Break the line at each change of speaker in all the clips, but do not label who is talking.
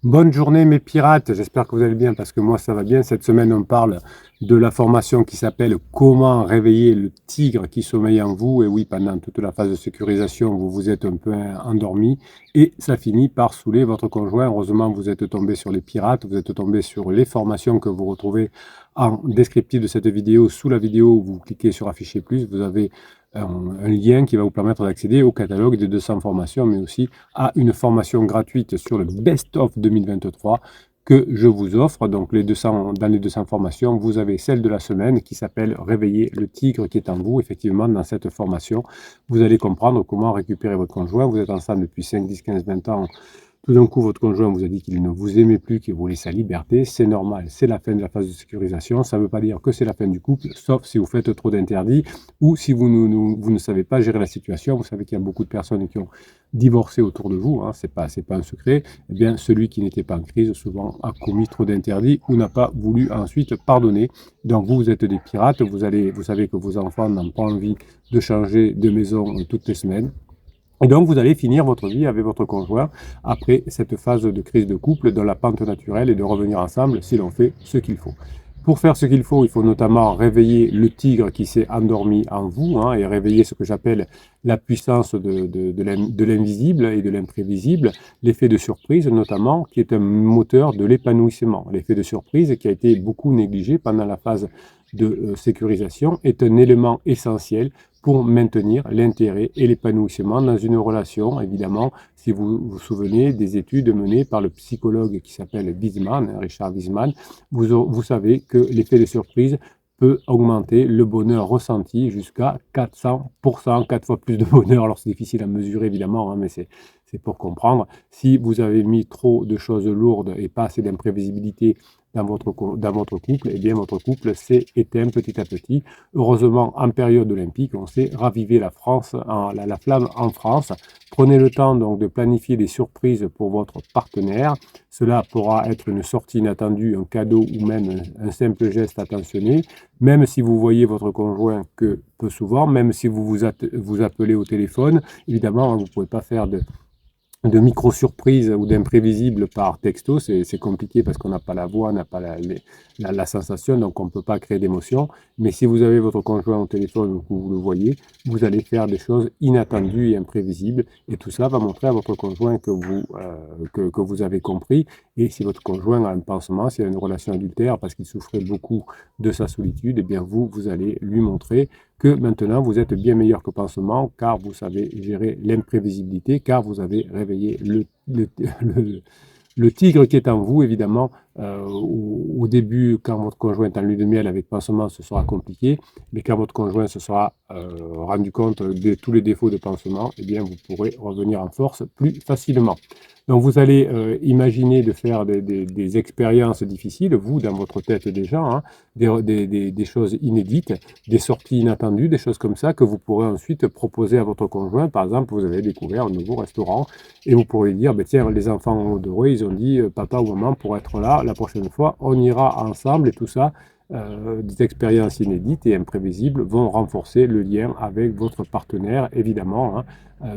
Bonne journée mes pirates, j'espère que vous allez bien parce que moi ça va bien. Cette semaine on parle de la formation qui s'appelle Comment réveiller le tigre qui sommeille en vous. Et oui, pendant toute la phase de sécurisation, vous vous êtes un peu endormi et ça finit par saouler votre conjoint. Heureusement, vous êtes tombé sur les pirates, vous êtes tombé sur les formations que vous retrouvez en descriptif de cette vidéo. Sous la vidéo, vous cliquez sur afficher plus, vous avez un lien qui va vous permettre d'accéder au catalogue des 200 formations, mais aussi à une formation gratuite sur le Best of 2023 que je vous offre. Donc dans les 200 formations, vous avez celle de la semaine qui s'appelle Réveiller le tigre qui est en vous. Effectivement, dans cette formation, vous allez comprendre comment récupérer votre conjoint. Vous êtes ensemble depuis 5, 10, 15, 20 ans. Tout d'un coup, votre conjoint vous a dit qu'il ne vous aimait plus, qu'il voulait sa liberté. C'est normal, c'est la fin de la phase de sécurisation. Ça ne veut pas dire que c'est la fin du couple, sauf si vous faites trop d'interdits ou si vous ne savez pas gérer la situation. Vous savez qu'il y a beaucoup de personnes qui ont divorcé autour de vous, hein, c'est pas un secret. Eh bien, celui qui n'était pas en crise, souvent, a commis trop d'interdits ou n'a pas voulu ensuite pardonner. Donc, vous êtes des pirates. Vous savez que vos enfants n'ont pas envie de changer de maison toutes les semaines. Et donc, vous allez finir votre vie avec votre conjoint après cette phase de crise de couple dans la pente naturelle et de revenir ensemble si l'on fait ce qu'il faut. Pour faire ce qu'il faut notamment réveiller le tigre qui s'est endormi en vous, hein, et réveiller ce que j'appelle la puissance de l'invisible et de l'imprévisible, l'effet de surprise notamment, qui est un moteur de l'épanouissement. L'effet de surprise qui a été beaucoup négligé pendant la phase de sécurisation est un élément essentiel pour maintenir l'intérêt et l'épanouissement dans une relation. Évidemment, si vous vous souvenez des études menées par le psychologue qui s'appelle Wiesmann, Richard Wiesmann, vous savez que l'effet de surprise peut augmenter le bonheur ressenti jusqu'à 400%, 4 fois plus de bonheur. Alors c'est difficile à mesurer évidemment, hein, mais c'est pour comprendre. Si vous avez mis trop de choses lourdes et pas assez d'imprévisibilité dans votre couple, eh bien votre couple s'est éteint petit à petit. Heureusement, en période olympique, on sait raviver la flamme en France. Prenez le temps donc de planifier des surprises pour votre partenaire. Cela pourra être une sortie inattendue, un cadeau ou même un simple geste attentionné. Même si vous voyez votre conjoint que peu souvent, même si vous appelez au téléphone, évidemment, vous ne pouvez pas faire de micro-surprises ou d'imprévisibles par texto, c'est compliqué parce qu'on n'a pas la voix, on n'a pas la sensation, donc on ne peut pas créer d'émotion. Mais si vous avez votre conjoint au téléphone ou que vous le voyez, vous allez faire des choses inattendues et imprévisibles. Et tout cela va montrer à votre conjoint que vous avez compris. Et si votre conjoint a un pansement, s'il a une relation adultère parce qu'il souffrait beaucoup de sa solitude, eh bien vous allez lui montrer que maintenant vous êtes bien meilleur que pansement car vous savez gérer l'imprévisibilité, car vous avez réveillé le tigre qui est en vous. Évidemment, au début, quand votre conjoint est en lune de miel avec pansement, ce sera compliqué, mais quand votre conjoint se sera rendu compte de tous les défauts de pansement, eh bien vous pourrez revenir en force plus facilement. Donc vous allez imaginer de faire des expériences difficiles, vous, dans votre tête déjà, hein, des choses inédites, des sorties inattendues, des choses comme ça que vous pourrez ensuite proposer à votre conjoint. Par exemple, vous avez découvert un nouveau restaurant et vous pourrez dire, ben, tiens, les enfants d'heureux, ils ont dit, papa ou maman, pour être là, la prochaine fois, on ira ensemble et tout ça. Des expériences inédites et imprévisibles vont renforcer le lien avec votre partenaire, évidemment, hein.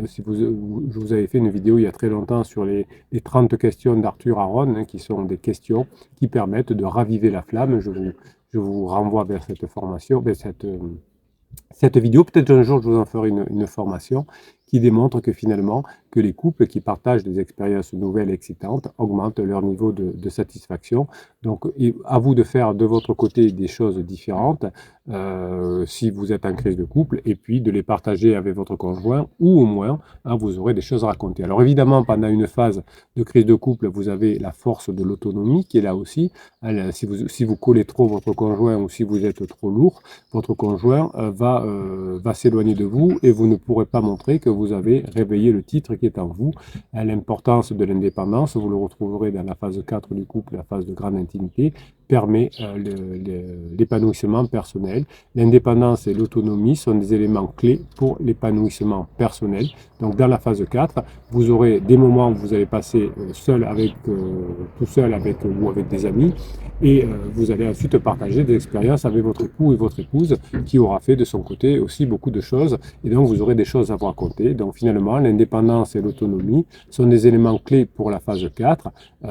Si je vous avais fait une vidéo il y a très longtemps sur les 30 questions d'Arthur Aron, hein, qui sont des questions qui permettent de raviver la flamme. Je vous renvoie vers cette formation, vers cette vidéo. Peut-être un jour je vous en ferai une formation qui démontre que finalement, que les couples qui partagent des expériences nouvelles et excitantes augmentent leur niveau de satisfaction. Donc, à vous de faire de votre côté des choses différentes si vous êtes en crise de couple, et puis de les partager avec votre conjoint, ou au moins, hein, vous aurez des choses à raconter. Alors évidemment, pendant une phase de crise de couple, vous avez la force de l'autonomie qui est là aussi. Si vous collez trop votre conjoint ou si vous êtes trop lourd, votre conjoint va s'éloigner de vous et vous ne pourrez pas montrer que vous avez réveillé le titre qui est en vous. L'importance de l'indépendance, vous le retrouverez dans la phase 4 du couple, la phase de grande intimité, permet l'épanouissement personnel. L'indépendance et l'autonomie sont des éléments clés pour l'épanouissement personnel. Donc dans la phase 4, vous aurez des moments où vous allez passer tout seul avec ou avec des amis, et vous allez ensuite partager des expériences avec votre époux et votre épouse qui aura fait de son côté côté aussi beaucoup de choses et donc vous aurez des choses à vous raconter. Donc finalement, l'indépendance et l'autonomie sont des éléments clés pour la phase 4.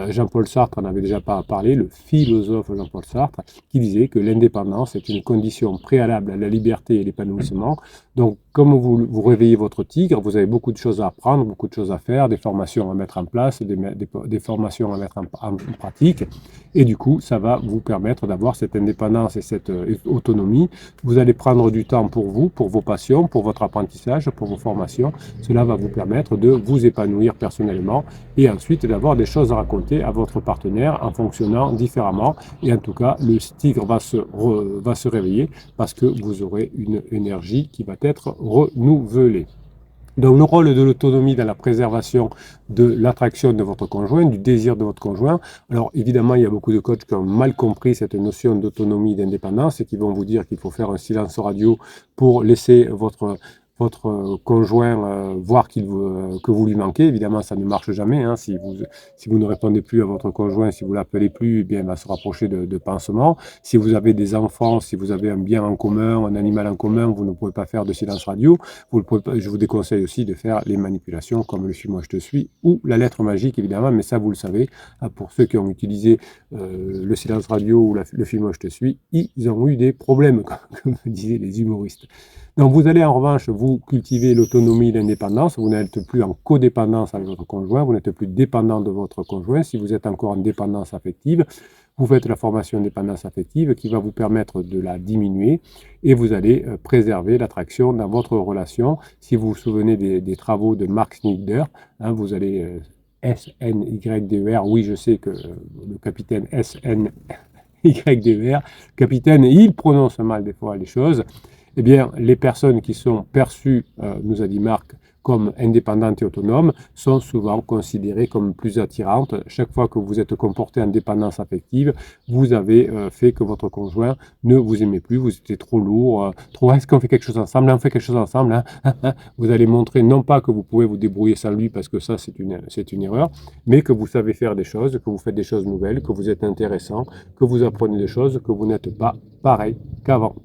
Jean-Paul Sartre en avait déjà parlé, le philosophe Jean-Paul Sartre, qui disait que l'indépendance est une condition préalable à la liberté et l'épanouissement. Donc, comme vous réveillez votre tigre, vous avez beaucoup de choses à apprendre, beaucoup de choses à faire, des formations à mettre en place, des formations à mettre en pratique. Et du coup, ça va vous permettre d'avoir cette indépendance et cette autonomie. Vous allez prendre du temps pour vous, pour vos passions, pour votre apprentissage, pour vos formations. Cela va vous permettre de vous épanouir personnellement et ensuite d'avoir des choses à raconter à votre partenaire en fonctionnant différemment. Et en tout cas, le tigre va se réveiller parce que vous aurez une énergie qui va être renouvelée. Donc le rôle de l'autonomie dans la préservation de l'attraction de votre conjoint, du désir de votre conjoint. Alors évidemment, il y a beaucoup de coachs qui ont mal compris cette notion d'autonomie, d'indépendance et qui vont vous dire qu'il faut faire un silence radio pour laisser votre conjoint voir que vous lui manquez. Évidemment, ça ne marche jamais. Hein. Si vous ne répondez plus à votre conjoint, si vous l'appelez plus, eh bien, il va se rapprocher de pansements. Si vous avez des enfants, si vous avez un bien en commun, un animal en commun, vous ne pouvez pas faire de silence radio. Je vous déconseille aussi de faire les manipulations comme le film Moi je te suis ou la lettre magique, évidemment, mais ça, vous le savez. Pour ceux qui ont utilisé le silence radio ou le film Moi je te suis, ils ont eu des problèmes, comme disaient les humoristes. Donc vous allez en revanche, vous cultiver l'autonomie et l'indépendance, vous n'êtes plus en codépendance avec votre conjoint, vous n'êtes plus dépendant de votre conjoint. Si vous êtes encore en dépendance affective, vous faites la formation dépendance affective qui va vous permettre de la diminuer et vous allez préserver l'attraction dans votre relation. Si vous vous souvenez des travaux de Mark Snyder, hein, vous allez SNYDER, oui je sais que le capitaine SNYDER, capitaine, il prononce mal des fois les choses. Eh bien, les personnes qui sont perçues, nous a dit Marc, comme indépendantes et autonomes, sont souvent considérées comme plus attirantes. Chaque fois que vous êtes comporté en dépendance affective, vous avez fait que votre conjoint ne vous aimait plus, vous étiez trop lourd, trop est-ce qu'on fait quelque chose ensemble, on fait quelque chose ensemble, hein. Vous allez montrer non pas que vous pouvez vous débrouiller sans lui, parce que ça c'est une erreur, mais que vous savez faire des choses, que vous faites des choses nouvelles, que vous êtes intéressant, que vous apprenez des choses, que vous n'êtes pas pareil qu'avant.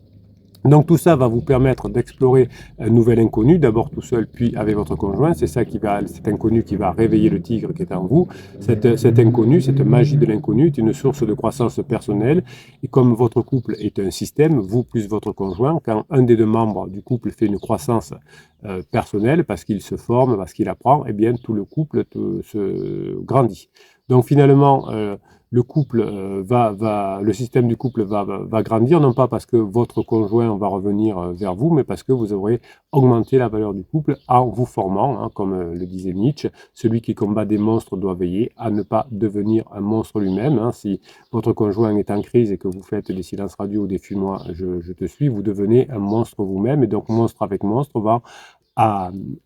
Donc tout ça va vous permettre d'explorer un nouvel inconnu, d'abord tout seul, puis avec votre conjoint. C'est ça cet inconnu qui va réveiller le tigre qui est en vous. Cet inconnu, cette magie de l'inconnu est une source de croissance personnelle. Et comme votre couple est un système, vous plus votre conjoint, quand un des deux membres du couple fait une croissance personnelle, parce qu'il se forme, parce qu'il apprend, eh bien tout le couple se grandit. Donc finalement, le couple le système du couple va grandir, non pas parce que votre conjoint va revenir vers vous, mais parce que vous aurez augmenté la valeur du couple en vous formant, hein, comme le disait Nietzsche, celui qui combat des monstres doit veiller à ne pas devenir un monstre lui-même. Hein. Si votre conjoint est en crise et que vous faites des silences radio ou des fuis-moi, je te suis, vous devenez un monstre vous-même, et donc monstre avec monstre va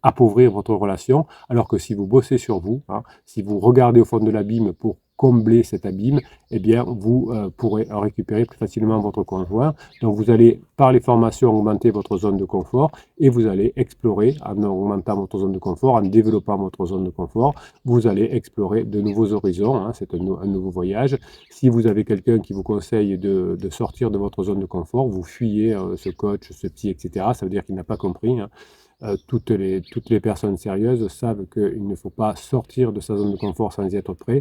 appauvrir votre relation, alors que si vous bossez sur vous, hein, si vous regardez au fond de l'abîme pour combler cet abîme, eh bien, vous pourrez récupérer plus facilement votre conjoint. Donc, vous allez, par les formations, augmenter votre zone de confort et vous allez explorer, en augmentant votre zone de confort, en développant votre zone de confort, vous allez explorer de nouveaux horizons. Hein, c'est un nouveau voyage. Si vous avez quelqu'un qui vous conseille de sortir de votre zone de confort, vous fuyez ce coach, ce psy, etc. Ça veut dire qu'il n'a pas compris. Hein. Toutes les personnes sérieuses savent qu'il ne faut pas sortir de sa zone de confort sans y être prêt.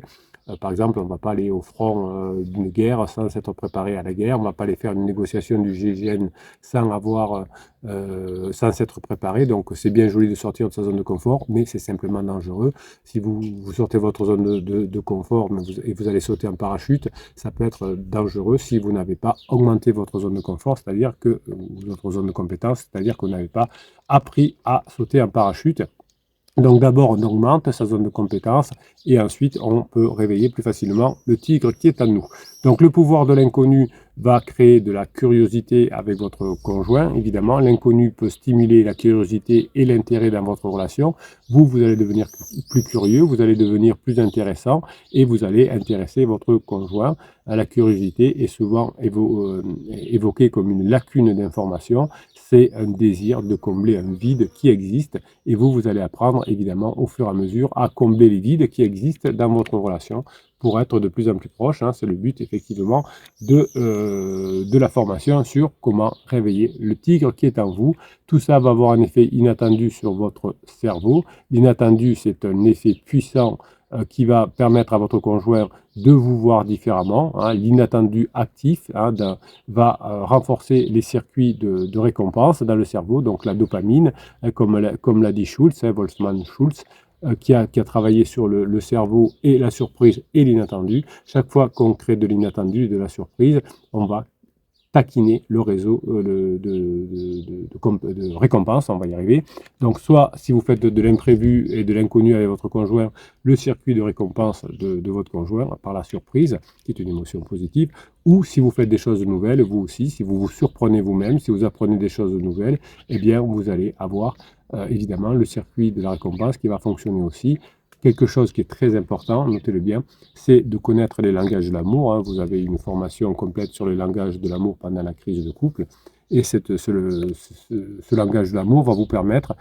Par exemple, on ne va pas aller au front d'une guerre sans s'être préparé à la guerre. On ne va pas aller faire une négociation du GIGN sans s'être préparé. Donc, c'est bien joli de sortir de sa zone de confort, mais c'est simplement dangereux. Si vous sortez de votre zone de confort et vous allez sauter en parachute, ça peut être dangereux si vous n'avez pas augmenté votre zone de confort, c'est-à-dire que votre zone de compétence, c'est-à-dire que vous n'avez pas appris à sauter en parachute. Donc d'abord, on augmente sa zone de compétence et ensuite, on peut réveiller plus facilement le tigre qui est en nous. Donc le pouvoir de l'inconnu va créer de la curiosité avec votre conjoint. Évidemment, l'inconnu peut stimuler la curiosité et l'intérêt dans votre relation. Vous allez devenir plus curieux, vous allez devenir plus intéressant et vous allez intéresser votre conjoint. La curiosité est souvent évoquée comme une lacune d'information. c'est un désir de combler un vide qui existe et vous allez apprendre évidemment au fur et à mesure à combler les vides qui existent dans votre relation pour être de plus en plus proche, hein. C'est le but effectivement de la formation sur comment réveiller le tigre qui est en vous. Tout ça va avoir un effet inattendu sur votre cerveau. L'inattendu, c'est un effet puissant qui va permettre à votre conjoint de vous voir différemment, hein. L'inattendu actif, hein, va renforcer les circuits de récompense dans le cerveau, donc la dopamine, hein, comme l'a dit Schultz, hein, Wolfgang Schultz, qui a travaillé sur le cerveau et la surprise et l'inattendu. Chaque fois qu'on crée de l'inattendu et de la surprise, on va taquiner le réseau de récompense, on va y arriver. Donc soit si vous faites de l'imprévu et de l'inconnu avec votre conjoint, le circuit de récompense de votre conjoint par la surprise, qui est une émotion positive, ou si vous faites des choses nouvelles, vous aussi, si vous vous surprenez vous-même, si vous apprenez des choses nouvelles, eh bien vous allez avoir évidemment le circuit de la récompense qui va fonctionner aussi. Quelque chose qui est très important, notez-le bien, c'est de connaître les langages de l'amour, hein. Vous avez une formation complète sur les langages de l'amour pendant la crise de couple. Et ce langage de l'amour va vous permettre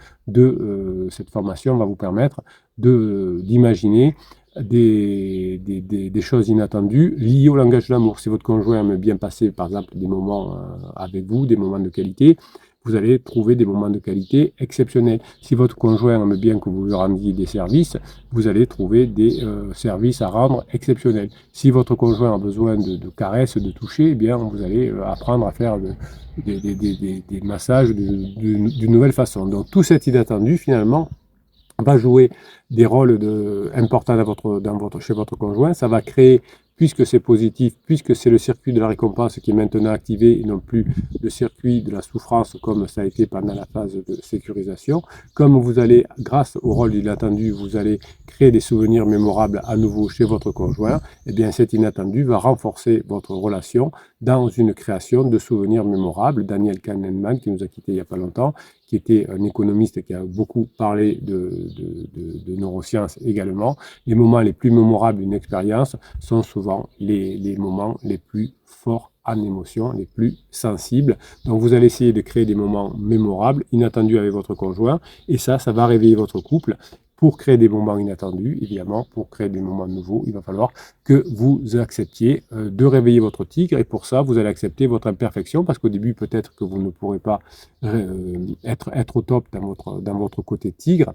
cette formation va vous permettre d'imaginer des choses inattendues liées au langage de l'amour. Si votre conjoint aime bien passer, par exemple, des moments avec vous, des moments de qualité, vous allez trouver des moments de qualité exceptionnels. Si votre conjoint aime bien que vous lui rendiez des services, vous allez trouver des services à rendre exceptionnels. Si votre conjoint a besoin de caresses, de toucher, eh bien, vous allez apprendre à faire des massages d'une nouvelle façon. Donc, tout cet inattendu, finalement, va jouer des rôles importants chez votre conjoint. Ça va créer, puisque c'est positif, puisque c'est le circuit de la récompense qui est maintenant activé et non plus le circuit de la souffrance comme ça a été pendant la phase de sécurisation. Comme vous allez, grâce au rôle de l'inattendu, vous allez créer des souvenirs mémorables à nouveau chez votre conjoint, eh bien cet inattendu va renforcer votre relation dans une création de souvenirs mémorables. Daniel Kahneman, qui nous a quittés il n'y a pas longtemps, qui était un économiste qui a beaucoup parlé de neurosciences également. Les moments les plus mémorables d'une expérience sont souvent les moments les plus forts en émotion, les plus sensibles. Donc vous allez essayer de créer des moments mémorables, inattendus avec votre conjoint, et ça va réveiller votre couple. Pour créer des moments inattendus, évidemment, pour créer des moments nouveaux, il va falloir que vous acceptiez de réveiller votre tigre. Et pour ça, vous allez accepter votre imperfection, parce qu'au début, peut-être que vous ne pourrez pas être au top dans votre côté tigre.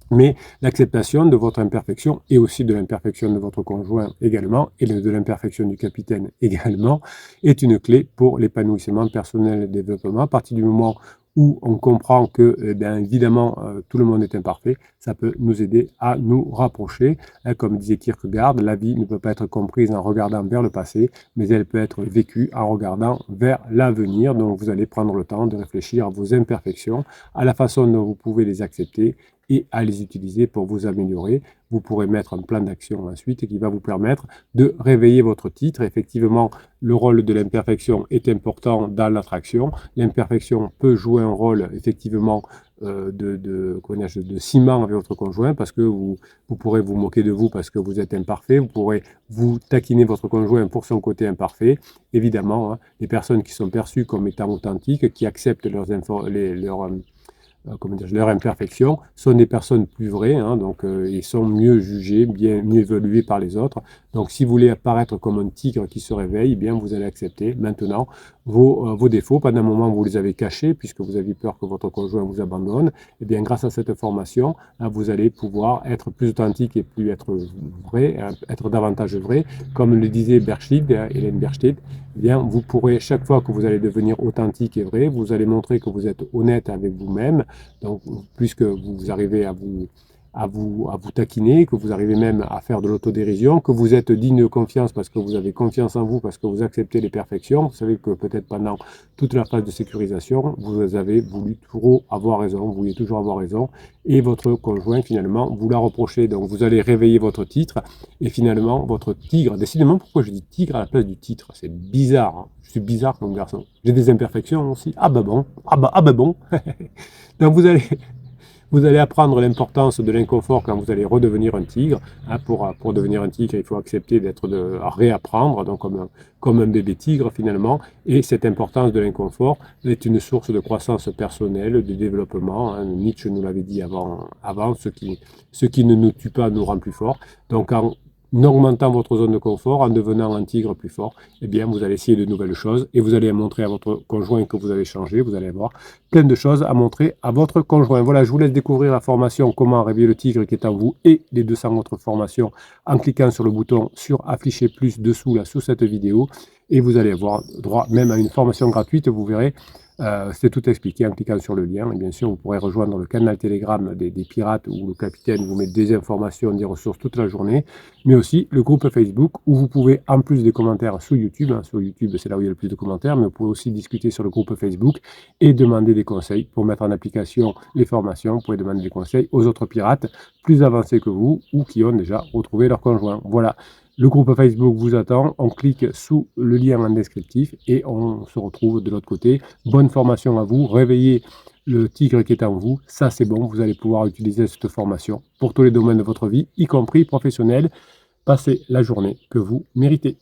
Mais l'acceptation de votre imperfection et aussi de l'imperfection de votre conjoint également, et de l'imperfection du capitaine également, est une clé pour l'épanouissement personnel et le développement. À partir du moment où on comprend que, bien évidemment, tout le monde est imparfait, ça peut nous aider à nous rapprocher. Comme disait Kierkegaard, la vie ne peut pas être comprise en regardant vers le passé, mais elle peut être vécue en regardant vers l'avenir. Donc vous allez prendre le temps de réfléchir à vos imperfections, à la façon dont vous pouvez les accepter et à les utiliser pour vous améliorer. Vous pourrez mettre un plan d'action ensuite qui va vous permettre de réveiller votre titre. Effectivement, le rôle de l'imperfection est important dans l'attraction. L'imperfection peut jouer un rôle effectivement de ciment avec votre conjoint, parce que vous pourrez vous moquer de vous parce que vous êtes imparfait, vous pourrez vous taquiner votre conjoint pour son côté imparfait. Évidemment, hein, les personnes qui sont perçues comme étant authentiques, qui acceptent leurs imperfections, sont des personnes plus vraies, hein, donc ils sont mieux jugés, mieux évalués par les autres. Donc si vous voulez apparaître comme un tigre qui se réveille, eh bien vous allez accepter maintenant vos défauts. Pendant un moment, vous les avez cachés puisque vous aviez peur que votre conjoint vous abandonne. Eh bien grâce à cette formation, là, vous allez pouvoir être plus authentique et plus être vrai, être davantage vrai. Comme le disait Hélène Berchted, eh bien vous pourrez, chaque fois que vous allez devenir authentique et vrai, vous allez montrer que vous êtes honnête avec vous-même. Donc, puisque vous arrivez à vous taquiner, que vous arrivez même à faire de l'autodérision, que vous êtes digne de confiance parce que vous avez confiance en vous, parce que vous acceptez les perfections. Vous savez que peut-être pendant toute la phase de sécurisation, vous avez voulu toujours avoir raison, vous vouliez toujours avoir raison, et votre conjoint, finalement, vous l'a reproché. Donc, vous allez réveiller votre titre, et finalement, votre tigre, décidément, pourquoi je dis tigre à la place du titre? C'est bizarre, hein. Je suis bizarre comme garçon. J'ai des imperfections aussi. Ah bah bon, ah bah bon. Donc, vous Vous allez apprendre l'importance de l'inconfort quand vous allez redevenir un tigre. Hein, pour devenir un tigre, il faut accepter à réapprendre, donc comme un bébé tigre finalement. Et cette importance de l'inconfort est une source de croissance personnelle, de développement. Hein. Nietzsche nous l'avait dit avant ce qui ne nous tue pas nous rend plus fort. Donc en augmentant votre zone de confort, en devenant un tigre plus fort, eh bien, vous allez essayer de nouvelles choses et vous allez montrer à votre conjoint que vous avez changé. Vous allez avoir plein de choses à montrer à votre conjoint. Voilà, je vous laisse découvrir la formation Comment réveiller le tigre qui est en vous et les 200 autres formations en cliquant sur le bouton sur Afficher plus dessous, là, sous cette vidéo. Et vous allez avoir droit même à une formation gratuite, vous verrez. C'est tout expliqué en cliquant sur le lien. Et bien sûr, vous pourrez rejoindre le canal Telegram des pirates où le capitaine vous met des informations, des ressources toute la journée, mais aussi le groupe Facebook où vous pouvez, en plus des commentaires sur YouTube, hein, sur YouTube c'est là où il y a le plus de commentaires, mais vous pouvez aussi discuter sur le groupe Facebook et demander des conseils pour mettre en application les formations. Vous pouvez demander des conseils aux autres pirates plus avancés que vous ou qui ont déjà retrouvé leur conjoint. Voilà. Le groupe Facebook vous attend, on clique sous le lien en descriptif et on se retrouve de l'autre côté. Bonne formation à vous, réveillez le tigre qui est en vous, ça c'est bon, vous allez pouvoir utiliser cette formation pour tous les domaines de votre vie, y compris professionnel. Passez la journée que vous méritez.